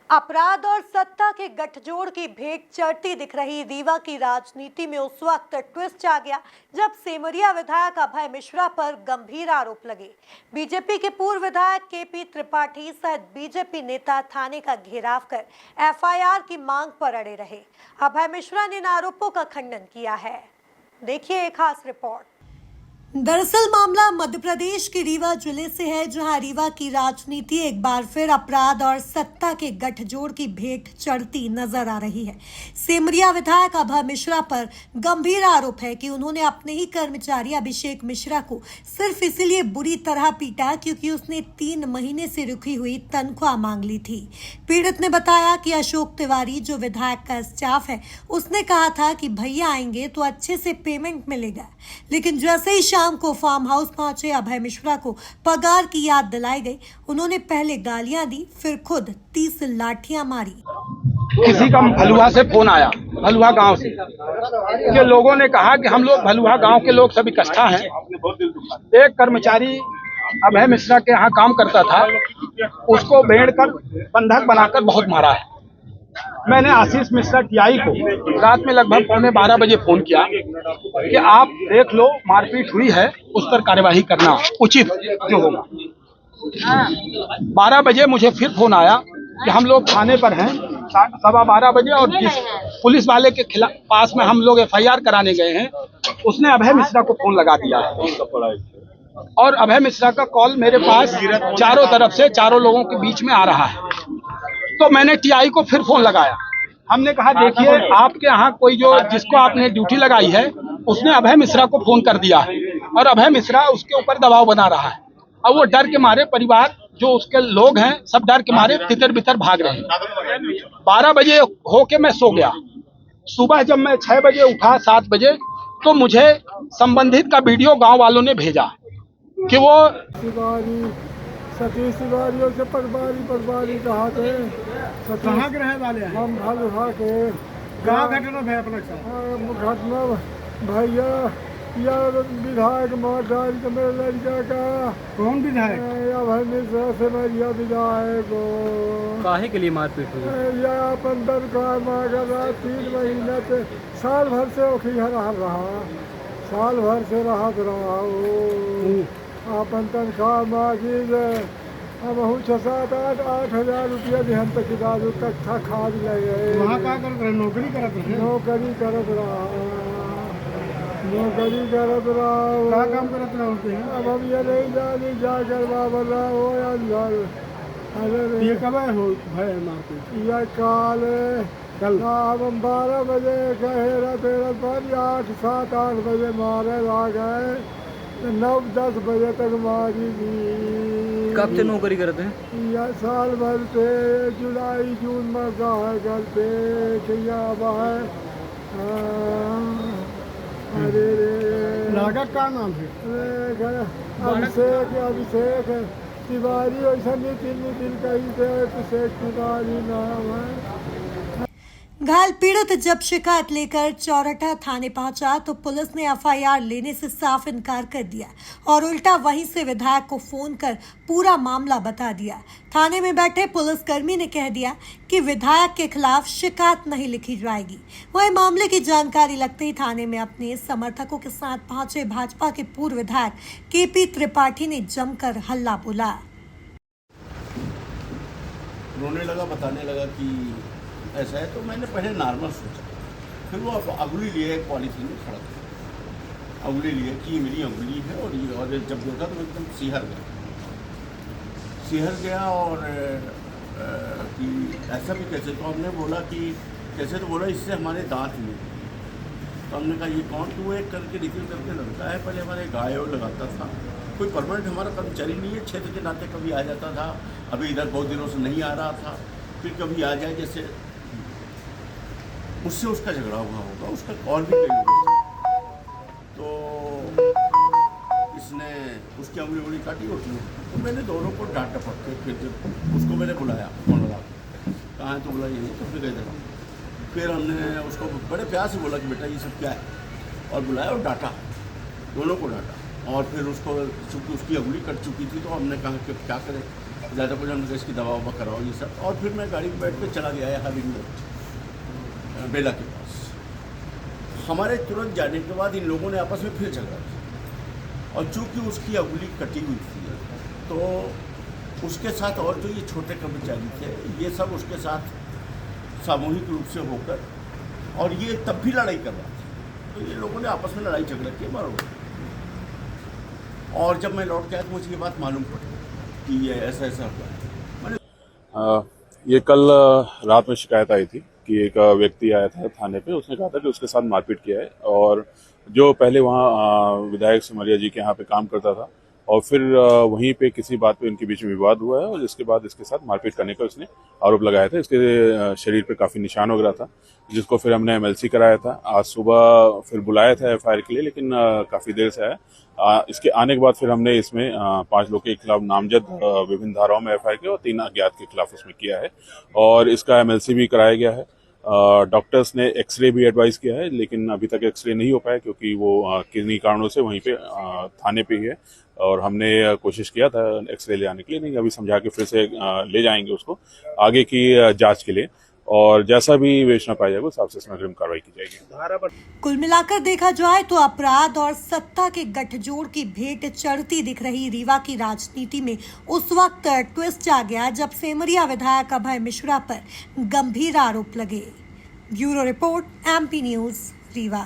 अपराध और सत्ता के गठजोड़ की भेंट चढ़ती दिख रही रीवा की राजनीति में उस वक्त ट्विस्ट आ गया जब सेमरिया विधायक अभय मिश्रा पर गंभीर आरोप लगे। बीजेपी के पूर्व विधायक केपी त्रिपाठी सहित बीजेपी नेता थाने का घेराव कर एफआईआर की मांग पर अड़े रहे। अभय मिश्रा ने इन आरोपों का खंडन किया है। देखिए एक खास रिपोर्ट। दरअसल मामला मध्य प्रदेश के रीवा जिले से है, जहां रीवा की राजनीति एक बार फिर अपराध और सत्ता के गठजोड़ की भेंट चढ़ती नजर आ रही है। सेमरिया विधायक अभय मिश्रा पर गंभीर आरोप है कि उन्होंने अपने ही कर्मचारी अभिषेक मिश्रा को सिर्फ इसलिए बुरी तरह पीटा क्योंकि उसने 3 महीने से रुकी हुई तनख्वाह मांग ली थी। पीड़ित ने बताया कि अशोक तिवारी जो विधायक का स्टाफ है, उसने कहा था कि भैया आएंगे तो अच्छे से पेमेंट मिलेगा, लेकिन जैसे ही शाम को फार्म हाउस पहुंचे अभय मिश्रा को पगार की याद दिलाई गई। उन्होंने पहले गालियां दी, फिर खुद 30 लाठियां मारी। किसी का भलुआ से फोन आया, भलुआ गांव से, कि लोगों ने कहा कि हम लोग भलुआ गांव के लोग सब इकट्ठा हैं। एक कर्मचारी अभय मिश्रा के यहाँ काम करता था, उसको भेड़ कर बंधक बनाकर बहुत मारा है। मैंने आशीष मिश्रा टीआई को रात में लगभग 11:15 बजे फोन किया कि आप देख लो, मारपीट हुई है, उस पर कार्यवाही करना उचित जो होगा। 12 बजे मुझे फिर फोन आया कि हम लोग थाने पर हैं, 12:15 बजे, और जिस पुलिस वाले के खिलाफ पास में हम लोग एफआईआर कराने गए हैं, उसने अभय मिश्रा को फोन लगा दिया है और अभय मिश्रा का कॉल मेरे पास चारों तरफ से, चारों लोगों के बीच में आ रहा है। तो मैंने टीआई को फिर फोन लगाया। हमने कहा देखिए, आपके यहाँ कोई जो जिसको आपने ड्यूटी लगाई है, उसने अभय मिश्रा को फोन कर दिया है और अभय मिश्रा उसके ऊपर दबाव बना रहा है और वो डर के मारे, परिवार जो उसके लोग हैं सब डर के मारे तितर बितर भाग रहे हैं। 12 बजे होके मैं सो गया। सुबह जब मैं 6 बजे उठा, 7 बजे, तो मुझे संबंधित का वीडियो गांव वालों ने भेजा कि वो सतीश तिवारी से पटवारी कहा थे। कहाँ के रहने वाले हैं? हम भलुआ के। क्या घटना है अपना? घटना भैया यार विधायक मार डाल के मेरे लड़का का। कौन विधायक? अभय मिश्रा से मेरिया विधायक को। काहे के लिए मारपीट हुई? या अपन तनख्वाह मांग रहा, 3 महीने से, साल भर से रहा, साल भर से रहा अपन तनख्वाह मांगी है। अब हूँ 6-7-8 हज़ार रुपया दिहन तक कट्ठा खाद लगे। वहाँ क्या करत रहे? नौकरी करत रहे? नौकरी करत रहा। क्या काम करत रहे होते हैं? अब हम ये नहीं जानी जाकर बाबा हो अंदर। अरे ये कब है मारपीट? यह कल हम 12 बजे कहे तेरह 8-7-8 बजे मारे ला गए, 9-10 बजे तक मारी थी। कब से नौकरी करते हैं? यह साल भर से, जुलाई जून में कहा करते है। अरे लागत का नाम है? अभिषेक तिवारी, ऐसा नितिन कहीं से अभिषेक तिवारी नाम है। घायल पीड़ित जब शिकायत लेकर चौरठा थाने पहुंचा तो पुलिस ने एफआईआर लेने से साफ इनकार कर दिया और उल्टा वहीं से विधायक को फोन कर पूरा मामला बता दिया। थाने में बैठे पुलिसकर्मी ने कह दिया कि विधायक के खिलाफ शिकायत नहीं लिखी जाएगी। वहीं मामले की जानकारी लगते ही थाने में अपने समर्थकों के साथ पहुंचे भाजपा के पूर्व विधायक केपी त्रिपाठी ने जमकर हल्ला बोला। रोने लगा, बताने लगा कि ऐसा है। तो मैंने पहले नॉर्मल सोचा, फिर वो अंगुली लिए, एक पॉलीथीन में खड़ा था, अंगुली लिए कि मेरी अंगुली है, और जब देखा तो एकदम सिहर गया और कि ऐसा भी कैसे? तो हमने बोला कि कैसे? तो बोला इससे हमारे दांत नहीं। तो हमने कहा ये कौन? तो वो एक करके निकल करके लड़का है, पहले हमारे गाय और लगाता था, कोई परमानेंट हमारा कर्मचारी नहीं है, क्षेत्र के नाते कभी आ जाता था, अभी इधर बहुत दिनों से नहीं आ रहा था, फिर कभी आ जाए, जैसे उससे उसका झगड़ा हुआ होगा, उसका कॉल भी कई होगा। तो इसने उसकी उंगली काटी होती है। तो मैंने दोनों को डांट टपक के फिर उसको मैंने बुलाया, फोन लगा, कहाँ है? तो बोला ये नहीं। तो फिर गए, फिर हमने उसको बड़े प्यार से बोला कि बेटा ये सब क्या है, और बुलाया और डांटा, दोनों को डांटा। और फिर उसको, चूँकि उसकी उंगली कट चुकी थी, तो हमने कहा कि क्या करें, ज़्यादा कुछ हमने इसकी दवा ववा कराओ ये सब, और फिर मैं गाड़ी में बैठ कर चला गया यहाँ विंडो बेला के पास। हमारे तुरंत जाने के बाद इन लोगों ने आपस में फिर झगड़ा किया, और चूँकि उसकी अंगुली कटी हुई थी तो उसके साथ और जो ये छोटे कर्मचारी थे ये सब उसके साथ सामूहिक रूप से होकर, और ये तब भी लड़ाई कर रहा था, तो ये लोगों ने आपस में लड़ाई झगड़ा किया बराबर। और जब मैं लौट के आया तो मुझे ये बात मालूम पड़ी कि ये ऐसा ऐसा हुआ है। मैंने ये कल रात में शिकायत आई थी कि एक व्यक्ति आया था थाने पे, उसने कहा था कि उसके साथ मारपीट किया है, और जो पहले वहाँ विधायक सिमरिया जी के यहाँ पे काम करता था, और फिर वहीं पे किसी बात पे इनके बीच में विवाद हुआ है, और जिसके बाद इसके साथ मारपीट करने का उसने आरोप लगाया था। इसके शरीर पे काफ़ी निशान वगैरह था, जिसको फिर हमने MLC कराया था। आज सुबह फिर बुलाया था FIR के लिए, लेकिन काफ़ी देर से आया। इसके आने के बाद फिर हमने इसमें 5 लोग के खिलाफ नामजद विभिन्न धाराओं में FIR किया और 3 अज्ञात के खिलाफ उसमें किया है, और इसका MLC भी कराया गया है। डॉक्टर्स ने एक्सरे भी एडवाइस किया है, लेकिन अभी तक एक्सरे नहीं हो पाया क्योंकि वो किन्हीं कारणों से वहीं पे थाने पे ही है, और हमने कोशिश किया था एक्सरे ले आने के लिए, नहीं अभी समझा के फिर से ले जाएंगे उसको आगे की जांच के लिए, और जैसा भी विवेचना पाया जाएगा उस हिसाब से इसमें अग्रिम कार्रवाई की जाएगी। कुल मिलाकर देखा जाए तो अपराध और सत्ता के गठजोड़ की भेंट चढ़ती दिख रही रीवा की राजनीति में उस वक्त ट्विस्ट आ गया जब सेमरिया विधायक अभय मिश्रा पर गंभीर आरोप लगे। Bureau report MP news Rewa.